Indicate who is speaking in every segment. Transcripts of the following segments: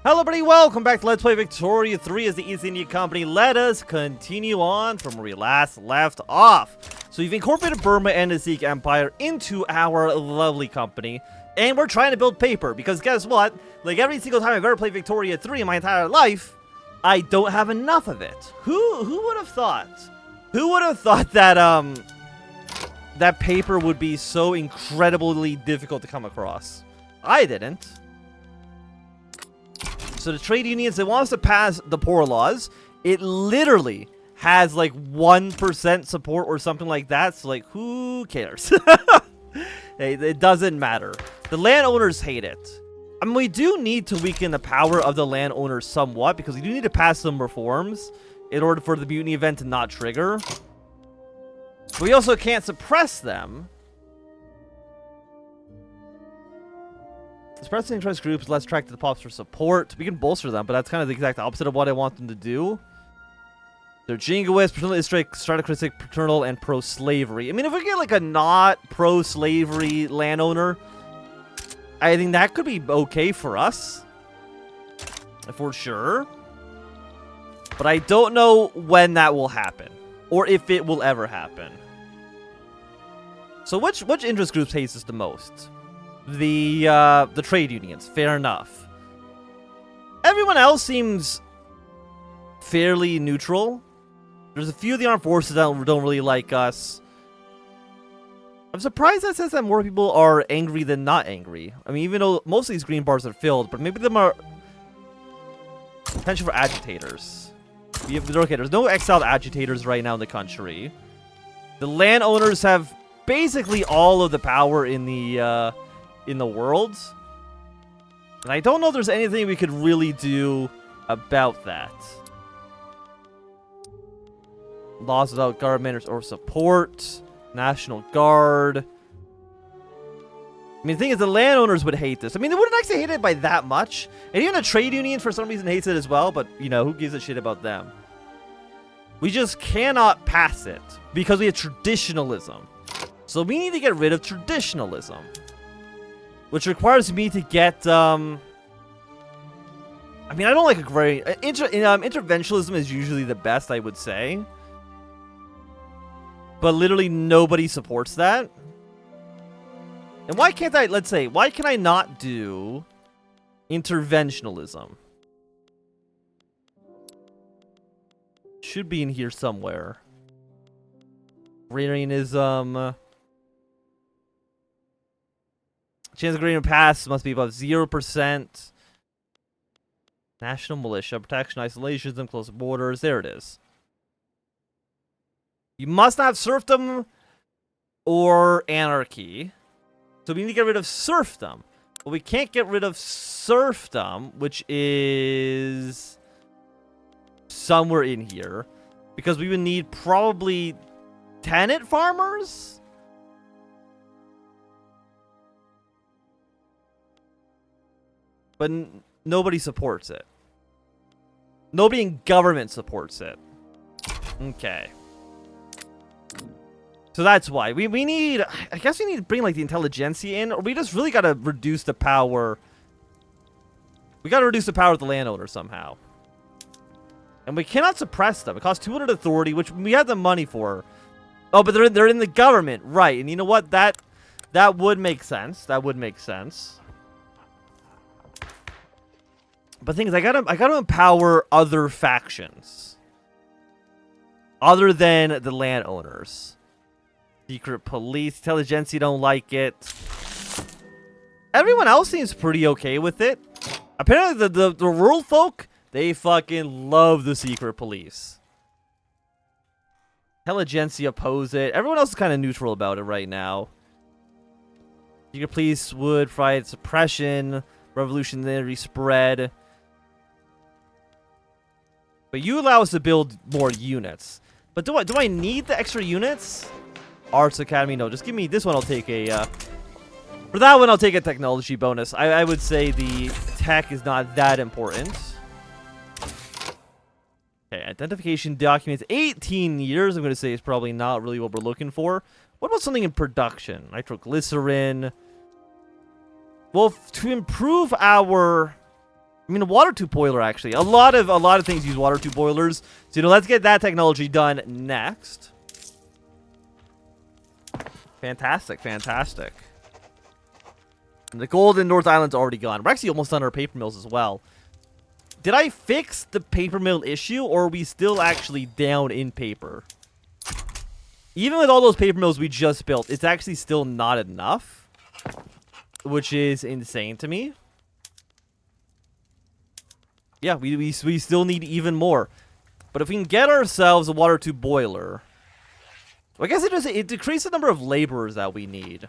Speaker 1: Hello everybody, welcome back to Let's Play Victoria 3 as the East India Company. Let us continue on from where we last left off. So we've incorporated Burma and the Sikh Empire into our lovely company. And we're trying to build paper, because guess what? Like every single time I've ever played Victoria 3 in my entire life, I don't have enough of it. Who would have thought? Who would have thought that, that paper would be so incredibly difficult to come across? I didn't. So the trade unions, they want us to pass the poor laws. It literally has like 1% support or something like that. So like, who cares? Hey, it doesn't matter. The landowners hate it. I mean, we do need to weaken the power of the landowners somewhat, because we do need to pass some reforms in order for the mutiny event to not trigger. But we also can't suppress them. Suppressing interest groups less attracted to the pops for support. We can bolster them, but that's kind of the exact opposite of what I want them to do. They're jingoist, paternalistic, stratocratic, paternal, and pro-slavery. I mean, if we get like a not pro-slavery landowner, I think that could be okay for us. For sure. But I don't know when that will happen. Or if it will ever happen. So which interest groups hates us the most? The trade unions, fair enough. Everyone else seems fairly neutral. There's a few of the armed forces that don't really like us. I'm surprised that says that more people are angry than not angry. I mean, even though most of these green bars are filled, but maybe them are potential for agitators. Okay, there's no exiled agitators right now in the country. The landowners have basically all of the power in the world. And I don't know if there's anything we could really do about that. Laws without government or support. National Guard. I mean, the thing is, the landowners would hate this. I mean, they wouldn't actually hate it by that much. And even the trade union, for some reason, hates it as well. But, you know, who gives a shit about them? We just cannot pass it because we have traditionalism. So we need to get rid of traditionalism. Which requires me to get, I mean, I don't like a very... interventionalism is usually the best, I would say. But literally nobody supports that. And why can't I, let's say, why can I not do interventionalism? Should be in here somewhere. Agrarianism... Chance of agreement pass must be above 0%. National militia, protection, isolationism, close borders. There it is. You must not have serfdom or anarchy. So we need to get rid of serfdom. But we can't get rid of serfdom, which is somewhere in here. Because we would need probably tenant farmers? But nobody supports it. Nobody in government supports it. Okay. So that's why. We need... I guess we need to bring, like, the intelligentsia in. Or we just really gotta reduce the power... We gotta reduce the power of the landowner somehow. And we cannot suppress them. It costs 200 authority, which we have the money for. Oh, but they're in the government. Right. And you know what? That would make sense. That would make sense. But the thing is, I gotta empower other factions. Other than the landowners. Secret police, intelligentsia don't like it. Everyone else seems pretty okay with it. Apparently the rural folk, they fucking love the secret police. Intelligentsia oppose it. Everyone else is kind of neutral about it right now. Secret police would fight suppression, revolutionary spread. But you allow us to build more units. But do I need the extra units? Arts Academy, no. Just give me this one. I'll take a... for that one, I'll take a technology bonus. I would say the tech is not that important. Okay, identification documents. 18 years, I'm going to say, is probably not really what we're looking for. What about something in production? Nitroglycerin. Well, to improve our I mean, a water tube boiler, actually. A lot of things use water tube boilers. So, let's get that technology done next. Fantastic, fantastic. And the gold in North Island's already gone. We're actually almost done our paper mills as well. Did I fix the paper mill issue, or are we still actually down in paper? Even with all those paper mills we just built, it's actually still not enough. Which is insane to me. Yeah, we still need even more. But if we can get ourselves a water tube boiler... I guess it decreases the number of laborers that we need.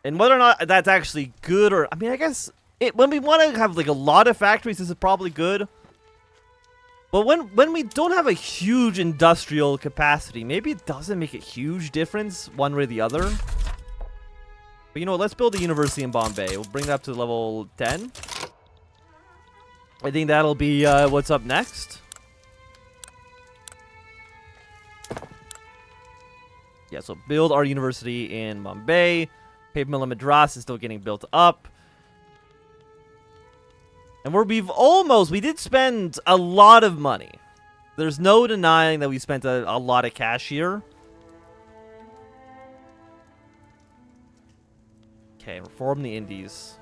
Speaker 1: And whether or not that's actually good or... I mean, I guess... when we want to have, like, a lot of factories, this is probably good. But when we don't have a huge industrial capacity, maybe it doesn't make a huge difference one way or the other. But you know what? Let's build a university in Bombay. We'll bring that up to level 10. I think that'll be what's up next. Yeah, so build our university in Bombay. Paper mill in Madras is still getting built up. And we did spend a lot of money. There's no denying that we spent a lot of cash here. Okay, reform the Indies.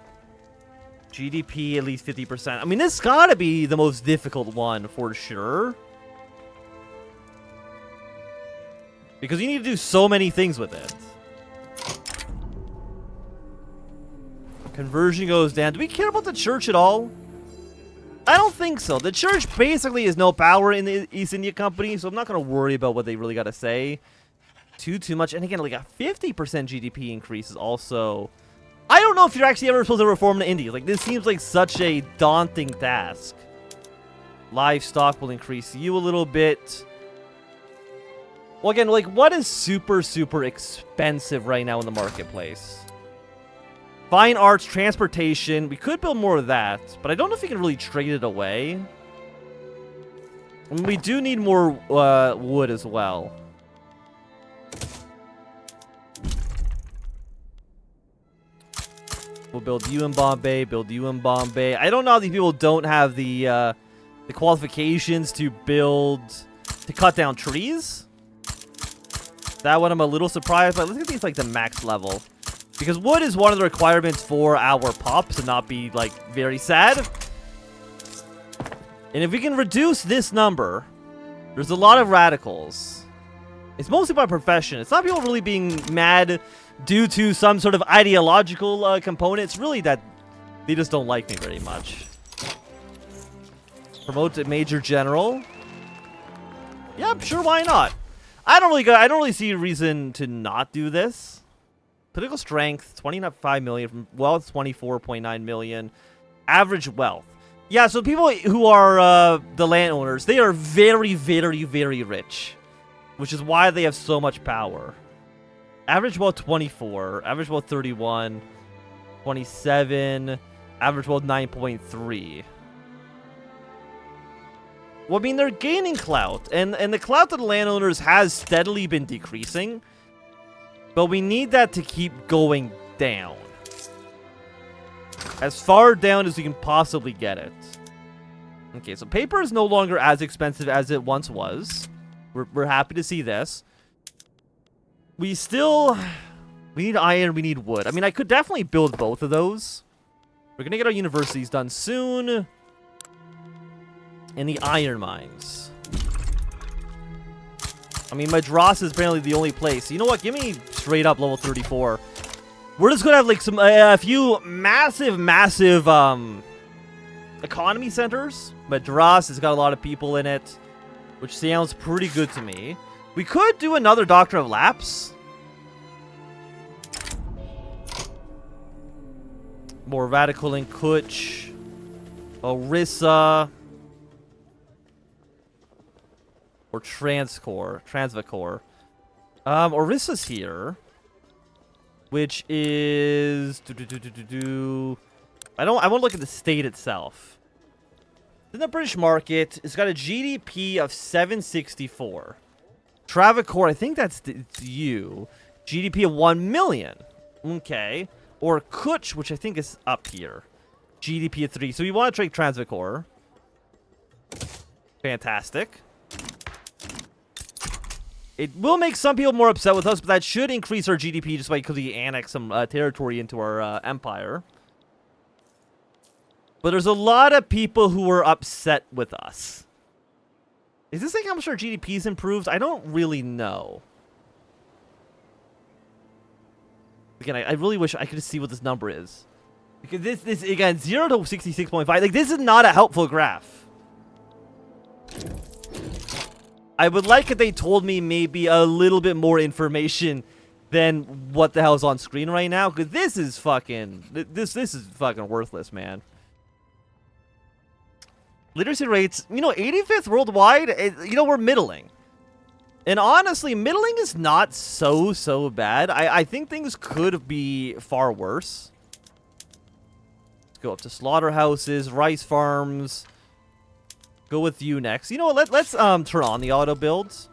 Speaker 1: GDP at least 50%. I mean, this gotta be the most difficult one for sure. Because you need to do so many things with it. Conversion goes down. Do we care about the church at all? I don't think so. The church basically has no power in the East India Company, so I'm not going to worry about what they really got to say too much. And again, like a 50% GDP increase is also... I don't know if you're actually ever supposed to reform the Indies. Like, this seems like such a daunting task. Livestock will increase you a little bit. Well, again, like, what is super, super expensive right now in the marketplace? Fine arts, transportation. We could build more of that, but I don't know if we can really trade it away. I mean, we do need more wood as well. We'll build you in Bombay, build you in Bombay. I don't know how these people don't have the qualifications to cut down trees. That one I'm a little surprised, but let's get these like the max level. Because wood is one of the requirements for our pops to not be, like, very sad. And if we can reduce this number, there's a lot of radicals. It's mostly by profession. It's not people really being mad due to some sort of ideological component. It's really that they just don't like me very much. Promote to Major General. Yeah, sure, why not? I don't really see a reason to not do this. Political strength, 25 million. Wealth, 24.9 million. Average wealth. Yeah, so people who are the landowners, they are very, very, very rich. Which is why they have so much power. Average wealth, 24. Average wealth, 31. 27. Average wealth, 9.3. Well, I mean, they're gaining clout. And the clout of the landowners has steadily been decreasing. But we need that to keep going down. As far down as we can possibly get it. Okay, so paper is no longer as expensive as it once was. We're happy to see this. We need iron, we need wood. I mean, I could definitely build both of those. We're going to get our universities done soon. And the iron mines. I mean, Madras is apparently the only place. You know what? Give me straight up level 34. We're just going to have, like, a few massive economy centers. Madras has got a lot of people in it, which sounds pretty good to me. We could do another Doctrine of Lapse. More radical in Kutch. Orissa. Or Transvacore. Orissa's here. Which is... I want to look at the state itself. In the British market, it's got a GDP of 764. Travancore, I think that's you. GDP of 1 million. Okay. Or Kutch, which I think is up here. GDP of 3. So we want to trade Transvicor. Fantastic. It will make some people more upset with us, but that should increase our GDP just because we annex some territory into our empire. But there's a lot of people who are upset with us. Is this like how much our GDP's improved? I don't really know. Again, I really wish I could see what this number is. Because this again, 0 to 66.5. Like, this is not a helpful graph. I would like if they told me maybe a little bit more information than what the hell's on screen right now. Because this is fucking... This is fucking worthless, man. Literacy rates, you know, 85th worldwide, you know, we're middling. And honestly, middling is not so bad. I think things could be far worse. Let's go up to slaughterhouses, rice farms. Go with you next. You know what, let's turn on the auto builds.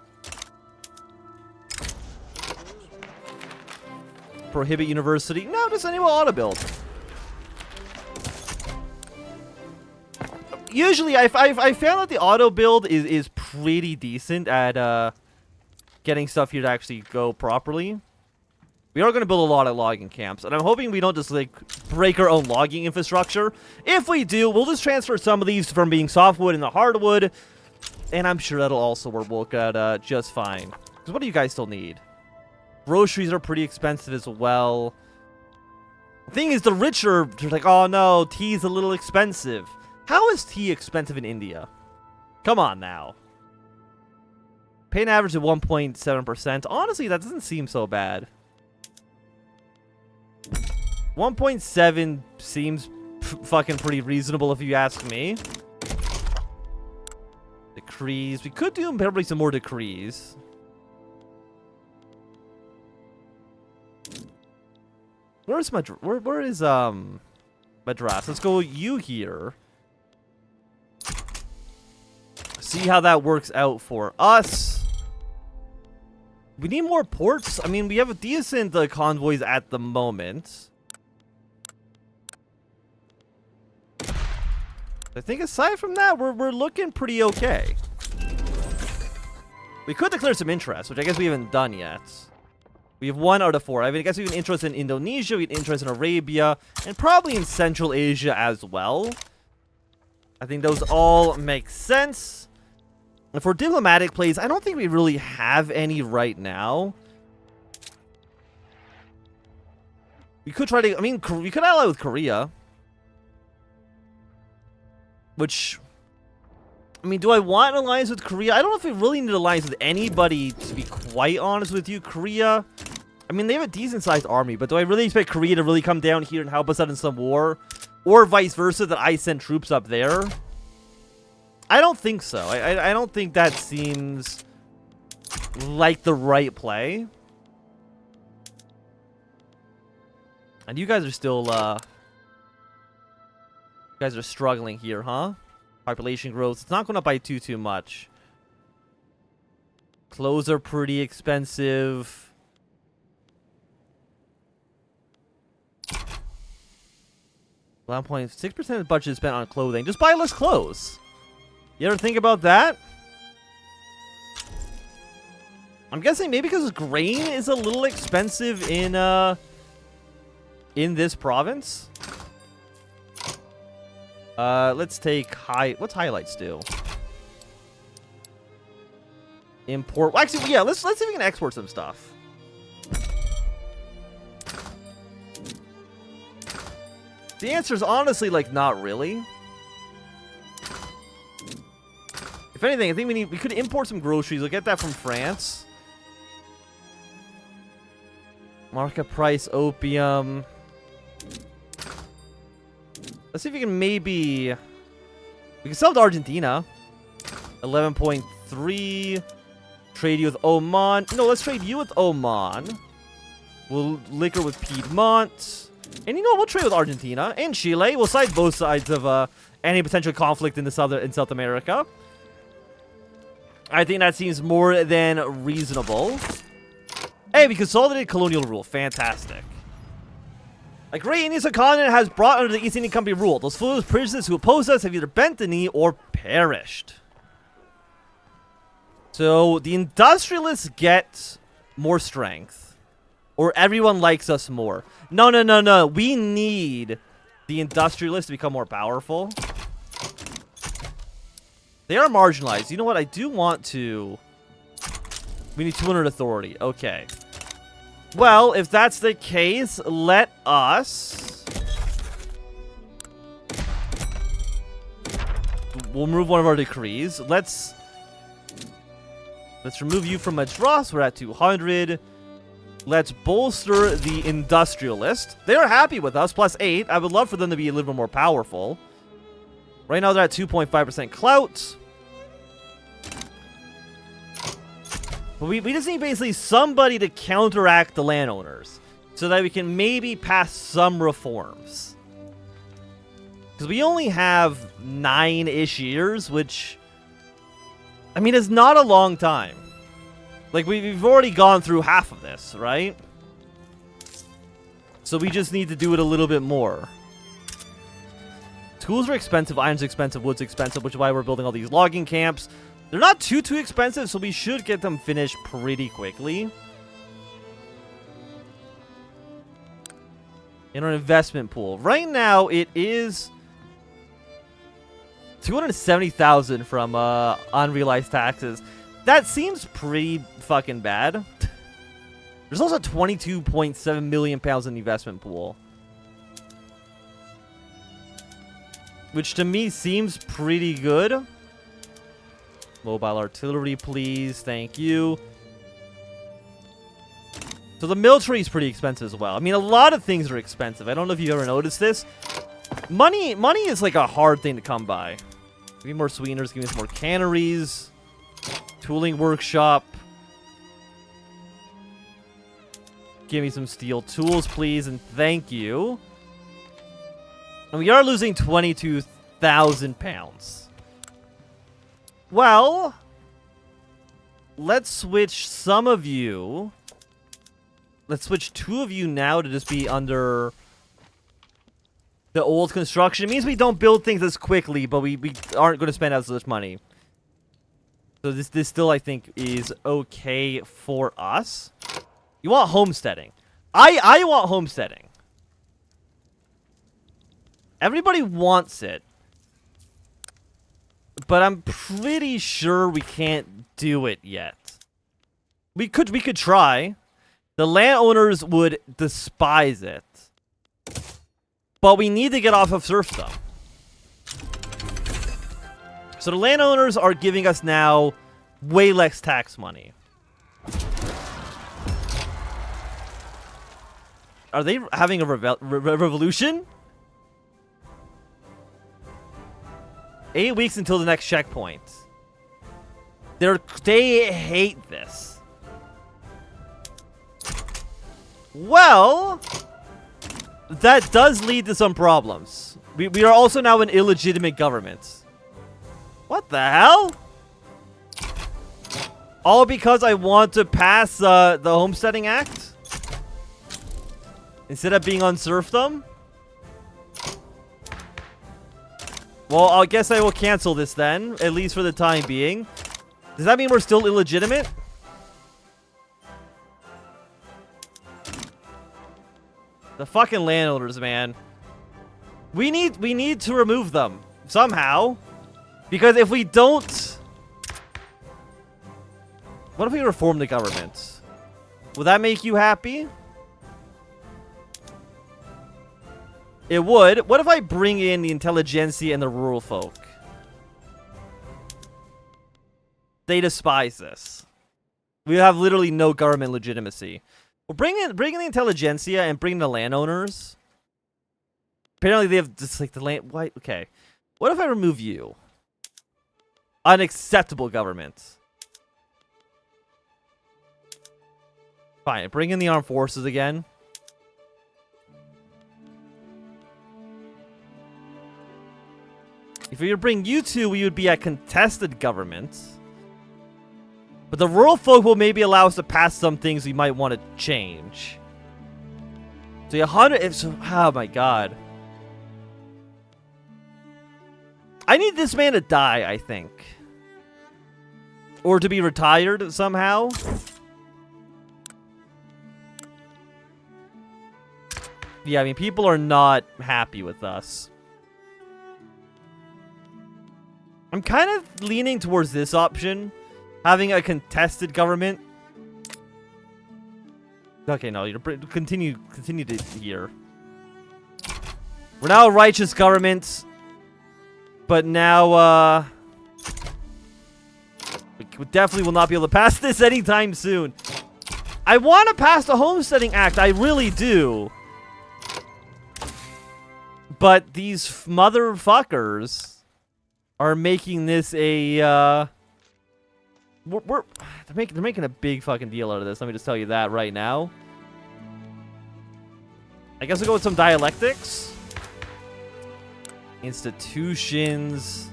Speaker 1: Prohibit university. No, just enable auto build. Usually, I found that the auto build is pretty decent at getting stuff here to actually go properly. We are going to build a lot of logging camps, and I'm hoping we don't just like break our own logging infrastructure. If we do, we'll just transfer some of these from being softwood into hardwood, and I'm sure that'll also work out just fine. Because what do you guys still need? Groceries are pretty expensive as well. The thing is, the richer, they're like, oh no, tea's a little expensive. How is tea expensive in India? Come on now. Pay an average of 1.7%. Honestly, that doesn't seem so bad. 1.7 seems fucking pretty reasonable if you ask me. Decrees. We could do probably some more decrees. Where's my... Where is Madras? Let's go you here. See how that works out for us. We need more ports. I mean, we have a decent convoys at the moment. I think aside from that, we're looking pretty okay. We could declare some interest, which I guess we haven't done yet. We have 1 out of 4. I mean, I guess we have an interest in Indonesia, we have an interest in Arabia, and probably in Central Asia as well. I think those all make sense. And for diplomatic plays, I don't think we really have any right now. We could try to... I mean, we could ally with Korea. Which... I mean, do I want an alliance with Korea? I don't know if we really need an alliance with anybody, to be quite honest with you. Korea... I mean, they have a decent-sized army, but do I really expect Korea to really come down here and help us out in some war? Or vice versa, that I send troops up there? I don't think so. I don't think that seems like the right play. And you guys are still, you guys are struggling here, huh? Population growth. It's not going up by too much. Clothes are pretty expensive. .6% of the budget is spent on clothing. Just buy less clothes. You ever think about that? I'm guessing maybe because grain is a little expensive in this province. Let's take what's highlights do? Import. Well, actually, yeah. Let's see if we can export some stuff. The answer is honestly like not really. If anything, I think we could import some groceries. We'll get that from France. Market price opium. Let's see if we can maybe... We can sell to Argentina. 11.3. Trade you with Oman. No, let's trade you with Oman. We'll liquor with Piedmont. And you know what? We'll trade with Argentina and Chile. We'll side both sides of any potential conflict in South America. I think that seems more than reasonable. Hey, we consolidated colonial rule. Fantastic. A great Indian subcontinent has brought under the East Indian Company rule. Those foolish princes who oppose us have either bent the knee or perished. So the industrialists get more strength. Or everyone likes us more. No, no, no, no. We need the industrialists to become more powerful. They are marginalized. You know what? I do want to... We need 200 authority. Okay. Well, if that's the case, let us... We'll remove one of our decrees. Let's remove you from Madras. We're at 200. Let's bolster the industrialist. They're happy with us, plus 8. I would love for them to be a little bit more powerful. Right now they're at 2.5% clout. But we just need basically somebody to counteract the landowners so that we can maybe pass some reforms. Because we only have 9-ish years, which, I mean, is not a long time. Like, we've already gone through half of this, right? So we just need to do it a little bit more. Tools are expensive, iron's expensive, wood's expensive, which is why we're building all these logging camps. They're not too expensive, so we should get them finished pretty quickly. In our investment pool. Right now, it is 270,000 from unrealized taxes. That seems pretty fucking bad. There's also 22.7 million pounds in the investment pool. Which to me seems pretty good. Mobile artillery, please. Thank you. So the military is pretty expensive as well. I mean, a lot of things are expensive. I don't know if you've ever noticed this. Money is like a hard thing to come by. Give me more sweeteners. Give me some more canneries. Tooling workshop. Give me some steel tools, please, and thank you. And we are losing 22,000 pounds. Well, let's switch some of you. Let's switch 2 of you now to just be under the old construction. It means we don't build things as quickly, but we aren't going to spend as much money. So this still, I think, is okay for us. You want homesteading. I want homesteading. Everybody wants it. But I'm pretty sure we can't do it yet. We could try. The landowners would despise it. But we need to get off of serfdom. So the landowners are giving us now way less tax money. Are they having a revolution? 8 weeks until the next checkpoint. They hate this. Well, that does lead to some problems. We are also now an illegitimate government. What the hell? All because I want to pass the Homesteading Act? Instead of being on serfdom? Well, I guess I will cancel this then, at least for the time being. Does that mean we're still illegitimate? The fucking landowners, man. We need to remove them somehow. Because if we don't... What if we reform the government? Will that make you happy? It would. What if I bring in the intelligentsia and the rural folk? They despise this. We have literally no government legitimacy. Well, bring in the intelligentsia and bring in the landowners. Apparently they have just like the land. Why? Okay. What if I remove you? Unacceptable government. Fine. Bring in the armed forces again. If we were to bring you two, we would be at contested government. But the rural folk will maybe allow us to pass some things we might want to change. So 100. If so, oh my god. I need this man to die, I think. Or to be retired somehow. Yeah, I mean, people are not happy with us. I'm kind of leaning towards this option. Having a contested government. Okay, no, you continue to here. We're now a righteous government. But now, we definitely will not be able to pass this anytime soon. I want to pass the Homesteading Act. I really do. But these motherfuckers are making this a, they're making a big fucking deal out of this. Let me just tell you that right now. I guess we'll go with some dialectics. Institutions.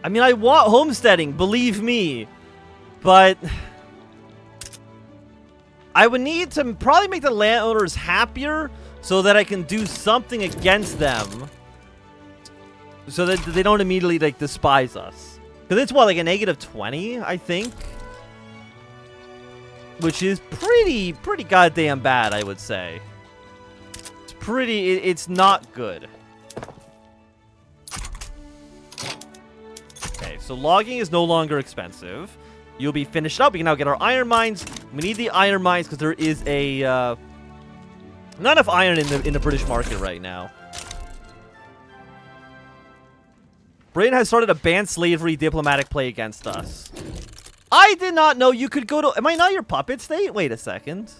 Speaker 1: I mean, I want homesteading, believe me. But I would need to probably make the landowners happier so that I can do something against them. So that they don't immediately, like, despise us. Because it's, what, like a -20, I think? Which is pretty goddamn bad, I would say. It's not good. Okay, so logging is no longer expensive. You'll be finished up. We can now get our iron mines. We need the iron mines because there is a not enough iron in the British market right now. Britain has started a ban slavery diplomatic play against us. I did not know you could go to... Am I not your puppet state? Wait a second.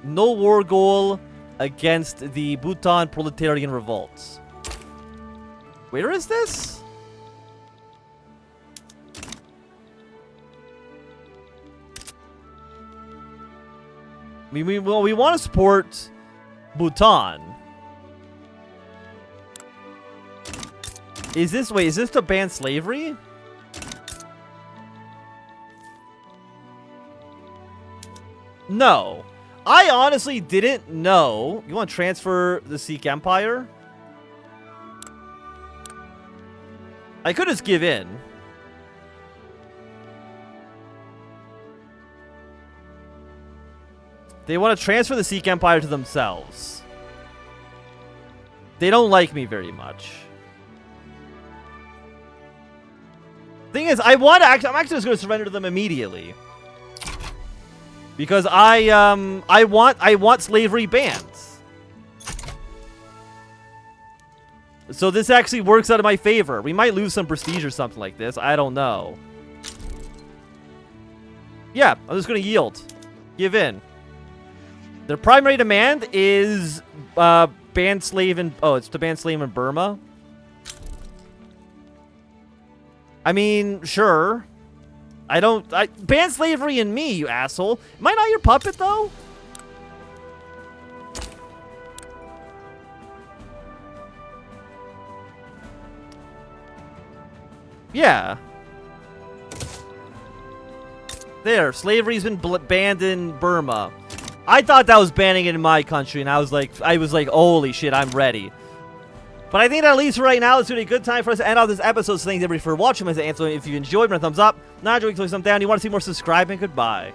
Speaker 1: No war goal against the Bhutan proletarian revolts. Where is this? We want to support Bhutan. Is this... Wait, is this to ban slavery? No. I honestly didn't know. You want to transfer the Sikh Empire? I could just give in. They want to transfer the Sikh Empire to themselves. They don't like me very much. Thing is, I'm actually just going to surrender to them immediately. Because I want slavery banned. So this actually works out of my favor. We might lose some prestige or something like this. I don't know. Yeah, I'm just going to yield. Give in. Their primary demand is ban slave in... Oh, it's to ban slave in Burma. I mean, sure. Ban slavery in me, you asshole. Am I not your puppet, though? Yeah. There, slavery's been banned in Burma. I thought that was banning it in my country, and I was like, holy shit, I'm ready. But I think that at least right now, it's really a good time for us to end off this episode. So thanks everybody for watching. If you enjoyed, give me a thumbs up. Not enjoying, click thumbs down. You want to see more, subscribe, and goodbye.